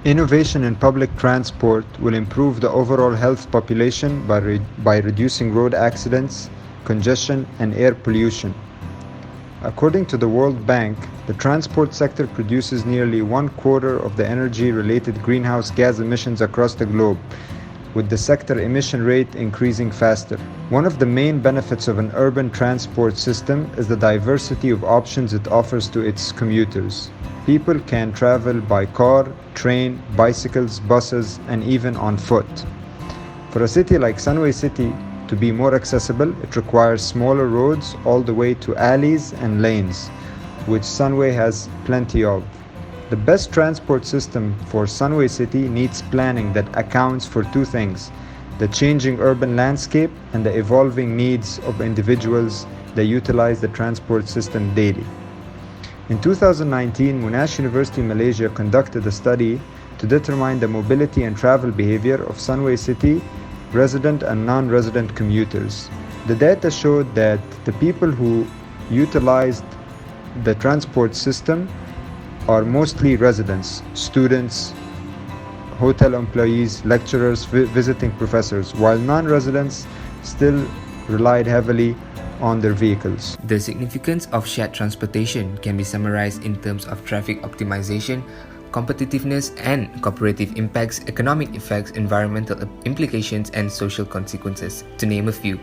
Innovation in public transport will improve the overall health population by reducing road accidents, congestion, and air pollution. According to the World Bank, the transport sector produces nearly one quarter of the energy related greenhouse gas emissions across the globe, with the sector emission rate increasing faster. One of the main benefits of an urban transport system is the diversity of options it offers to its commuters. People can travel by car, train, bicycles, buses, and even on foot. For a city like Sunway City to be more accessible, it requires smaller roads all the way to alleys and lanes, which Sunway has plenty of. The best transport system for Sunway City needs planning that accounts for two things: the changing urban landscape and the evolving needs of individuals that utilize the transport system daily. In 2019, Monash University Malaysia conducted a study to determine the mobility and travel behavior of Sunway City resident and non-resident commuters. The data showed that the people who utilized the transport system are mostly residents, students, hotel employees, lecturers, visiting professors, while non-residents still relied heavily on their vehicles. The significance of shared transportation can be summarized in terms of traffic optimization, competitiveness and cooperative impacts, economic effects, environmental implications, and social consequences, to name a few.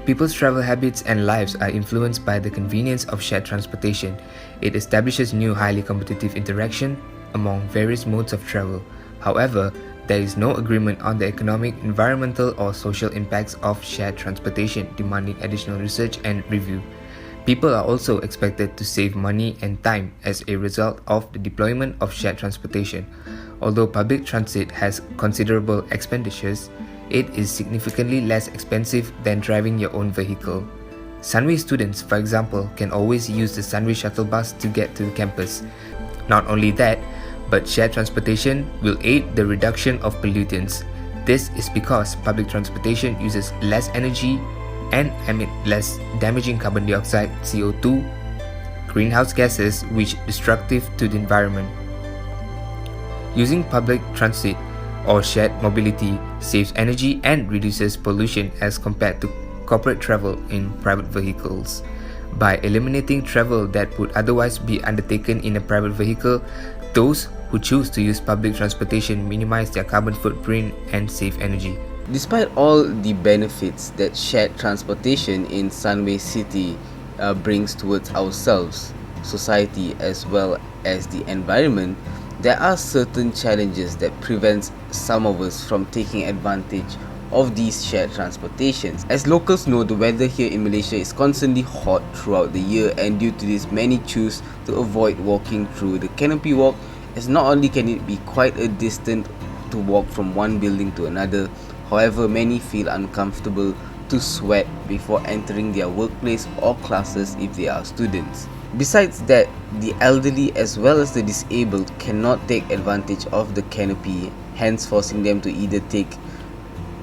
People's travel habits and lives are influenced by the convenience of shared transportation. It establishes new highly competitive interaction among various modes of travel. However, there is no agreement on the economic, environmental, or social impacts of shared transportation, demanding additional research and review. People are also expected to save money and time as a result of the deployment of shared transportation. Although public transit has considerable expenditures, it is significantly less expensive than driving your own vehicle. Sunway students, for example, can always use the Sunway shuttle bus to get to campus. Not only that, but shared transportation will aid the reduction of pollutants. This is because public transportation uses less energy and emit less damaging carbon dioxide, CO2, greenhouse gases, which are destructive to the environment. Using public transit or shared mobility saves energy and reduces pollution as compared to corporate travel in private vehicles. By eliminating travel that would otherwise be undertaken in a private vehicle, those who choose to use public transportation minimize their carbon footprint and save energy. Despite all the benefits that shared transportation in Sunway City brings towards ourselves, society, as well as the environment, there are certain challenges that prevents some of us from taking advantage of these shared transportations. As locals know, the weather here in Malaysia is constantly hot throughout the year, and due to this, many choose to avoid walking through the canopy walk, as not only can it be quite a distance to walk from one building to another, however many feel uncomfortable to sweat before entering their workplace or classes if they are students. Besides that, the elderly as well as the disabled cannot take advantage of the canopy, hence forcing them to either take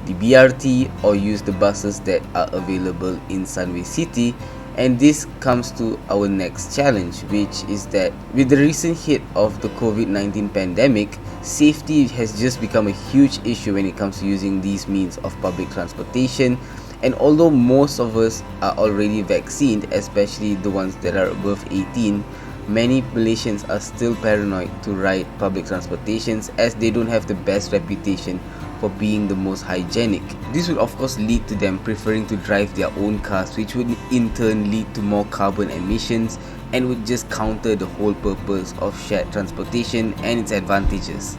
the BRT or use the buses that are available in Sunway City. And this comes to our next challenge, which is that with the recent hit of the COVID-19 pandemic, safety has just become a huge issue when it comes to using these means of public transportation. And although most of us are already vaccinated, especially the ones that are above 18, many Malaysians are still paranoid to ride public transportations as they don't have the best reputation for being the most hygienic. This would of course lead to them preferring to drive their own cars, which would in turn lead to more carbon emissions and would just counter the whole purpose of shared transportation and its advantages.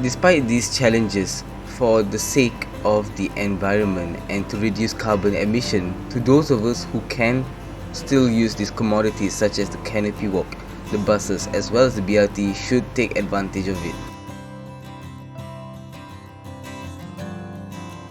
Despite these challenges, for the sake of the environment and to reduce carbon emission, to those of us who can still use these commodities such as the canopy walk, the buses as well as the BRT should take advantage of it.